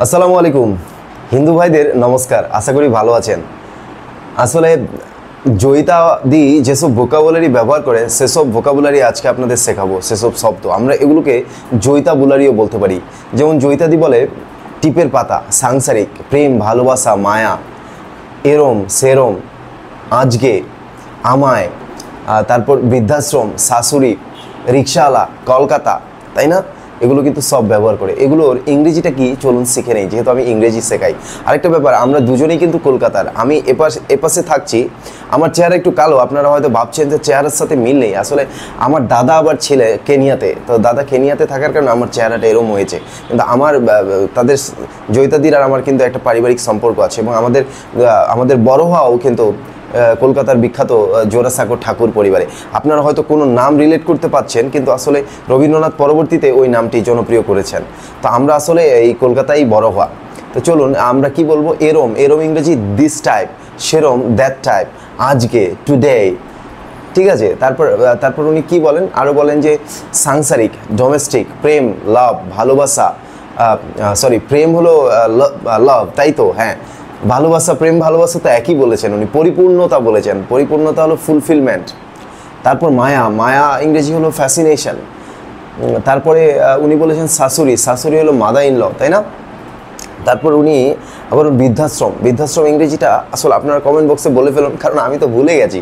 আসসালামু আলাইকুম হিন্দু ভাইদের নমস্কার। আশা করি ভালো আছেন। আসলে জয়িতাদি যেসব ভোকাবুলারি ব্যবহার করে সেসব ভোকাবুলারি আজকে আপনাদের শেখাবো। সেসব শব্দ আমরা এগুলোকে জয়িতাবুলারিও বলতে পারি। যেমন জয়িতাদি বলে টিপের পাতা, সাংসারিক, প্রেম, ভালোবাসা, মায়া, এরম সেরম, আজকে, আমায়, তারপর বৃদ্ধাশ্রম, শাশুড়ি, রিক্সাওয়ালা, কলকাতা, তাই না? এগুলো কিন্তু সব ব্যবহার করে। এগুলোর ইংরেজিটা কি চলুন শিখে নেই, যেহেতু আমি ইংরেজি শেখাই। আরেকটা ব্যাপার, আমরা দুজনেই কিন্তু কলকাতার। আমি এপাশে থাকছি, আমার চেহারা একটু কালো, আপনারা হয়তো ভাবছেন যে চেহারার সাথে মিল নেই। আসলে আমার দাদা আবার ছেলে কেনিয়াতে, তো দাদা কেনিয়াতে থাকার কারণে আমার চেহারাটা এরম হয়েছে। কিন্তু তাদের জয়িতাদির আর আমার কিন্তু একটা পারিবারিক সম্পর্ক আছে, এবং আমাদের বড় হওয়াও কিন্তু কলকাতার বিখ্যাত জোড়াসাঁকো ঠাকুর পরিবারে। আপনারা হয়তো কোনো নাম রিলেট করতে পারছেন, কিন্তু আসলে রবীন্দ্রনাথ পরবর্তীতে ওই নামটি জনপ্রিয় করেছেন। তো আমরা আসলে এই কলকাতায় বড় হওয়া। তো চলুন আমরা কি বলবো, এরম ইংরেজি দিস টাইপ, সেরম দ্যাট টাইপ, আজকে, টুডে, ঠিক আছে। তারপর উনি কি বলেন, আরও বলেন যে সাংসারিক, ডোমেস্টিক, প্রেম, লাভ, ভালোবাসা, প্রেম হলো লাভ, তাই তো? হ্যাঁ, ভালোবাসা, প্রেম ভালোবাসা তো একই বলেছেন উনি। পরিপূর্ণতা বলেছেন, পরিপূর্ণতা হলো ফুলফিলমেন্ট। তারপর মায়া ইংরেজি হলো ফ্যাসিনেশন। তারপরে উনি বলেছেন শাশুড়ি হলো মাদার ইন ল, তাই না? তারপর উনি আবার বৃদ্ধাশ্রম ইংরেজিটা আসলে আপনারা কমেন্ট বক্সে বলে ফেলুন, কারণ আমি তো ভুলে গেছি।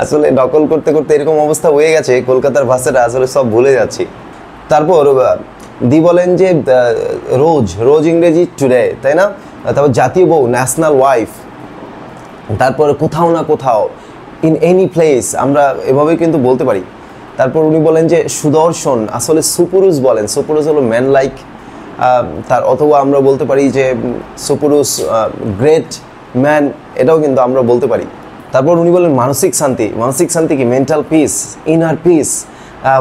আসলে নকল করতে করতে এরকম অবস্থা হয়ে গেছে, কলকাতার ভাষাটা আসলে সব ভুলে যাচ্ছি। তারপর বলেন যে রোজ ইংরেজি টুডে, তাই না? তারপর জাতীয় বউ, ন্যাশনাল ওয়াইফ। তারপর কোথাও না কোথাও, ইন এনি প্লেস, আমরা এভাবেই কিন্তু বলতে পারি। তারপর উনি বলেন যে সুদর্শন, আসলে সুপুরুষ বলেন। সুপুরুষ হলো ম্যান লাইক, অথবা আমরা বলতে পারি যে সুপুরুষ, গ্রেট ম্যান, এটাও কিন্তু আমরা বলতে পারি। তারপর উনি বলেন মানসিক শান্তি কি মেন্টাল পিস, ইনার পিস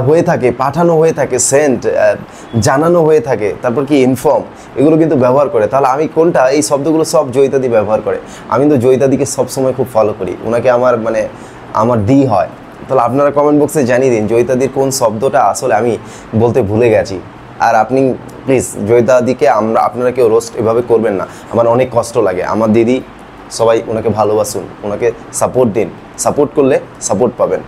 হয়ে থাকে, পাঠানো হয়ে থাকে, সেন্ট জানানো হয়ে থাকে। তারপর কি ইনফর্ম, এগুলো কিন্তু ব্যবহার করে। তাহলে আমি কোনটা, এই শব্দগুলো সব জয়িতাদি ব্যবহার করে। আমি তো জয়িতাদিকে সবসময় খুব ফলো করি, ওনাকে আমার দি হয়। তাহলে আপনারা কমেন্ট বক্সে জানিয়ে দিন জয়িতাদির কোন শব্দটা আসলে আমি বলতে ভুলে গেছি। আর আপনি প্লিজ জয়িতাদিকে আপনারা কেউ রোস্ট এভাবে করবেন না, আমার অনেক কষ্ট লাগে। আমার দিদি, সবাই ওনাকে ভালোবাসুন, ওনাকে সাপোর্ট দিন। সাপোর্ট করলে সাপোর্ট পাবেন।